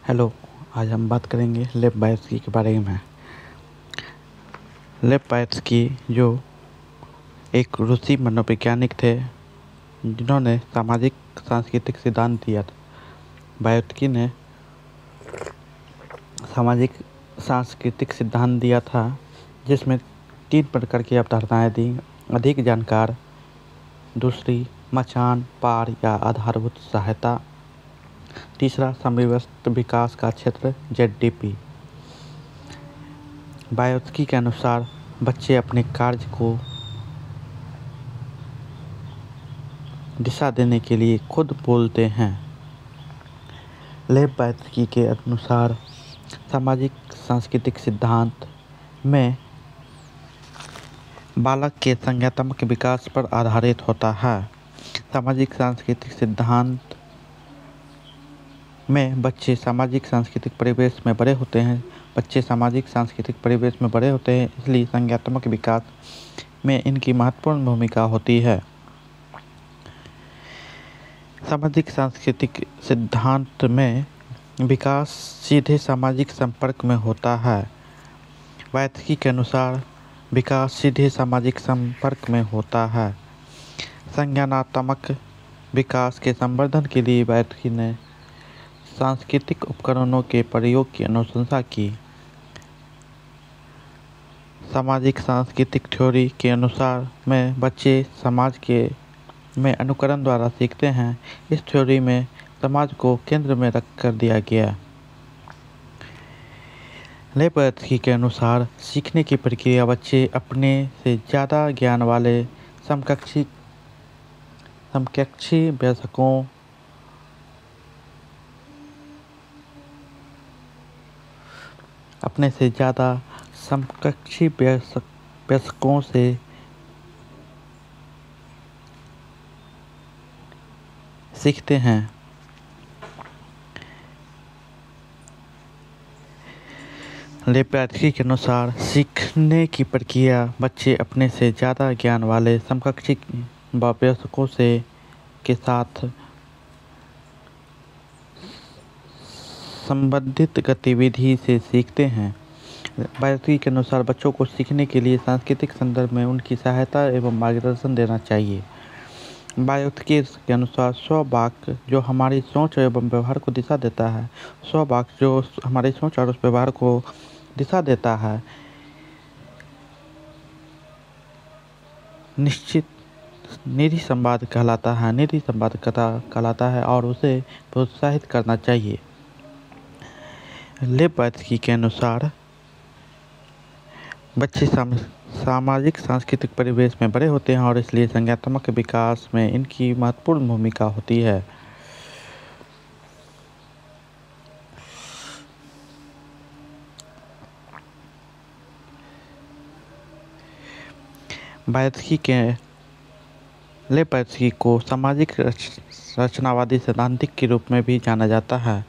Hello. आज हम बात करेंगे लेव बायस्की के बारे में। लेव बायस्की जो एक रूसी मनोवैज्ञानिक थे जिन्होंने सामाजिक सांस्कृतिक सिद्धांत दिया था। बायस्की ने सामाजिक सांस्कृतिक सिद्धांत दिया था जिसमें 3 प्रकार की अवधारणाएं दी। अधिक जानकार, दूसरी मचान पार या आधारभूत सहायता, तीसरा समव्यवस्थित विकास का क्षेत्र ZDP। बायस्की के अनुसार बच्चे अपने कार्य को दिशा देने के लिए खुद बोलते हैं। लेव बायस्की के अनुसार सामाजिक सांस्कृतिक सिद्धांत में बालक के संज्ञानात्मक विकास पर आधारित होता है। सामाजिक सांस्कृतिक सिद्धांत में बच्चे सामाजिक सांस्कृतिक परिवेश में बड़े होते हैं। इसलिए संज्ञानात्मक विकास में इनकी महत्वपूर्ण भूमिका होती है। सामाजिक सांस्कृतिक सिद्धांत में विकास सीधे सामाजिक संपर्क में होता है। बायस्की के अनुसार विकास सीधे सामाजिक संपर्क में होता है। संज्ञानात्मक विकास के संवर्धन के लिए बायस्की ने सांस्कृतिक उपकरणों के प्रयोग की अनुशंसा की। सामाजिक सांस्कृतिक थ्योरी के अनुसार में बच्चे समाज में अनुकरण द्वारा सीखते हैं। इस थ्योरी में समाज को केंद्र में रख कर दिया गया। लेव बायस्की के अनुसार सीखने की प्रक्रिया बच्चे अपने से ज़्यादा ज्ञान वाले समकक्षी वयस्कों से सीखते हैं। लेव बायस्की के अनुसार सीखने की प्रक्रिया बच्चे अपने से ज़्यादा ज्ञान वाले समकक्षी वयस्कों के साथ संबंधित गतिविधि से सीखते हैं। बायस्की के अनुसार बच्चों को सीखने के लिए सांस्कृतिक संदर्भ में उनकी सहायता एवं मार्गदर्शन देना चाहिए। बायस्की के अनुसार स्ववाक्य जो हमारी सोच एवं व्यवहार को दिशा देता है, निश्चित निधि संवाद कहलाता है और उसे प्रोत्साहित करना चाहिए। लेव बायस्की के अनुसार बच्चे सामाजिक सांस्कृतिक परिवेश में बड़े होते हैं और इसलिए संज्ञानात्मक विकास में इनकी महत्वपूर्ण भूमिका होती है। लेव बायस्की को सामाजिक रचनावादी सैद्धांतिक के रूप में भी जाना जाता है।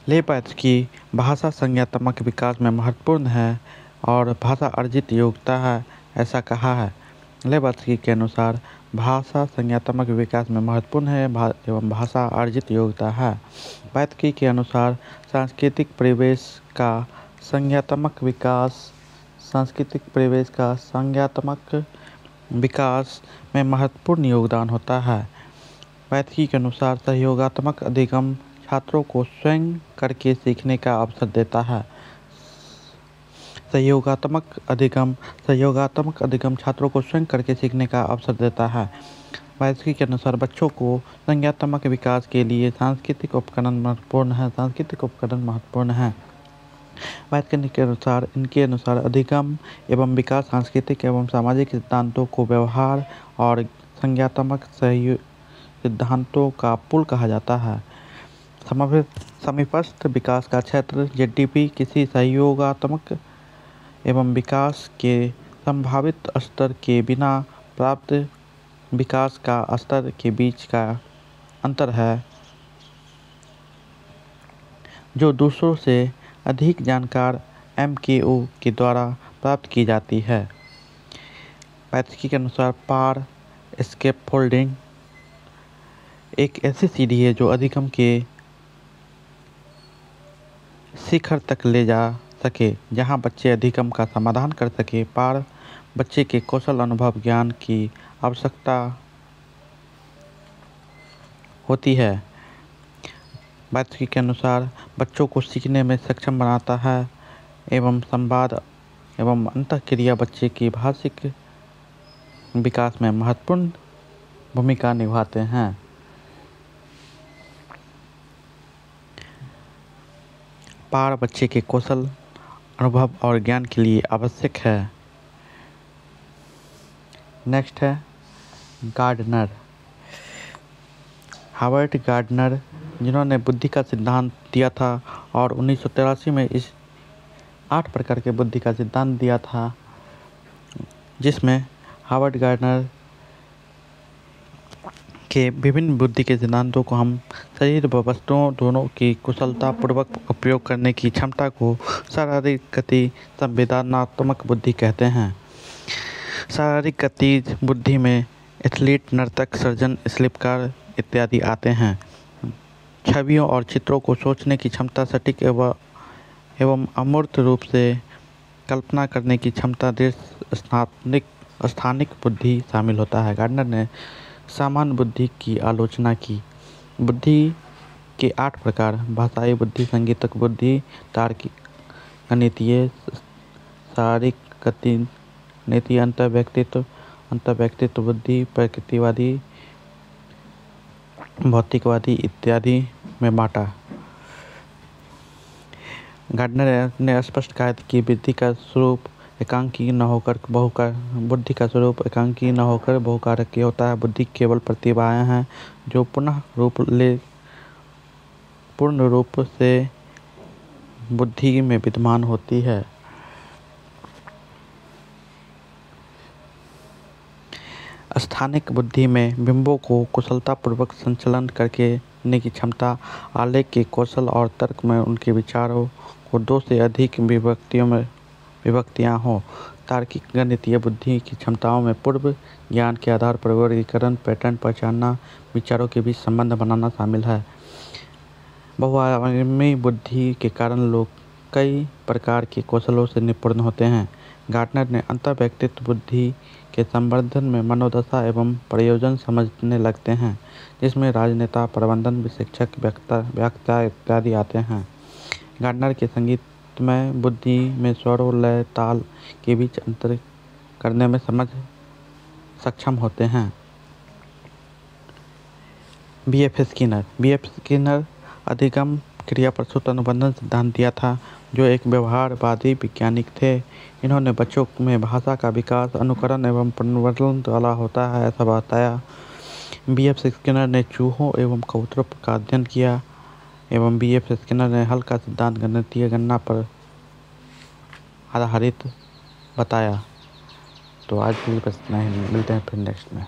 लेव बायस्की भाषा संज्ञानात्मक विकास में महत्वपूर्ण है और भाषा अर्जित योग्यता है, ऐसा कहा है। लेव बायस्की के अनुसार भाषा संज्ञानात्मक विकास में महत्वपूर्ण है एवं भाषा अर्जित योग्यता है। बायस्की के अनुसार सांस्कृतिक परिवेश का संज्ञानात्मक विकास में महत्वपूर्ण योगदान होता है। बायस्की के अनुसार सहयोगात्मक अधिगम छात्रों को स्वयं करके सीखने का अवसर देता है। सहयोगात्मक अधिगम छात्रों को स्वयं करके सीखने का अवसर देता है। बायस्की के अनुसार बच्चों को संज्ञानात्मक विकास के लिए सांस्कृतिक उपकरण महत्वपूर्ण है। बायस्की के अनुसार इनके अनुसार अधिगम एवं विकास सांस्कृतिक एवं सामाजिक सिद्धांतों को व्यवहार और संज्ञानात्मक सिद्धांतों का पुल कहा जाता है। समव्यवस्थित विकास का क्षेत्र ZDP किसी सहयोगात्मक एवं विकास के संभावित स्तर के बिना प्राप्त विकास का स्तर के बीच का अंतर है, जो दूसरों से अधिक जानकार MKO के द्वारा प्राप्त की जाती है। बायस्की के अनुसार पार स्कैफोल्डिंग एक ऐसी सीढ़ी है जो अधिगम के शिखर तक ले जा सके, जहां बच्चे अधिगम का समाधान कर सके। पार बच्चे के कौशल, अनुभव, ज्ञान की आवश्यकता होती है। वात्स्की के अनुसार बच्चों को सीखने में सक्षम बनाता है एवं संवाद एवं अंतःक्रिया बच्चे की भाषिक विकास में महत्वपूर्ण भूमिका निभाते हैं। पार बच्चे के कौशल, अनुभव और ज्ञान के लिए आवश्यक है। नेक्स्ट है गार्डनर। हावर्ड गार्डनर, जिन्होंने बुद्धि का सिद्धांत दिया था और 1983 में इस 8 प्रकार के बुद्धि का सिद्धांत दिया था, जिसमें हावर्ड गार्डनर के विभिन्न बुद्धि के सिद्धांतों को हम शरीर व वस्तुओं दोनों की कुशलतापूर्वक उपयोग करने की क्षमता को शारीरिक गति संवेदनात्मक बुद्धि कहते हैं। शारीरिक गति बुद्धि में एथलीट, नर्तक, सर्जन, शिल्पकार इत्यादि आते हैं। छवियों और चित्रों को सोचने की क्षमता, सटीक एवं अमूर्त रूप से कल्पना करने की क्षमता, दृश्य स्थानिक बुद्धि शामिल होता है। गार्डनर ने सामान्य बुद्धि की आलोचना की। बुद्धि के 8 प्रकार: भाषाई बुद्धि, संगीतक बुद्धि, तार्किक, गणितीय, शारीरिक गति, नीति, अंतर्व्यक्तित्व बुद्धि, प्रकृतिवादी, भौतिकवादी इत्यादि में बांटा। गार्डनर ने स्पष्ट कहा कि बुद्धि का स्वरूप एकांकी न होकर बहुकारक होता है। बुद्धि केवल प्रतिभाएं हैं जो पूर्ण रूप से बुद्धि में विद्यमान होती है। स्थानिक बुद्धि में बिंबों को कुशलतापूर्वक संचालन करने की क्षमता, आलेख के कौशल और तर्क में उनके विचारों को 2 से अधिक विभक्तियां हों। तार्किक गणितीय बुद्धि की क्षमताओं में पूर्व ज्ञान के आधार पर वर्गीकरण, पैटर्न पहचानना, विचारों के बीच संबंध बनाना शामिल है। बहुआयामी बुद्धि के कारण लोग कई प्रकार के कौशलों से निपुण होते हैं। गार्डनर ने अंतर्व्यक्तित्व बुद्धि के संवर्धन में मनोदशा एवं प्रयोजन समझने लगते हैं, जिसमें राजनेता, प्रबंधन, शिक्षक, वक्ता इत्यादि आते हैं। गार्डनर के संगीतमय बुद्धि में स्वरों, लय, ताल के बीच अंतर करने में सक्षम होते हैं। B.F. स्किनर अधिगम, क्रिया प्रसूत अनुबंधन सिद्धांत दिया था, जो एक व्यवहारवादी वैज्ञानिक थे। इन्होंने बच्चों में भाषा का विकास अनुकरण एवं पुनर्वलन वाला होता है ऐसा बताया। B.F. स्किनर ने चूहों एवं कबूतरों का अध्ययन किया एवं B.F. स्किनर ने हल का सिद्धांत गणितीय गणना पर आधारित बताया। तो आज के लिए बस इतना ही, मिलते हैं फिर नेक्स्ट में।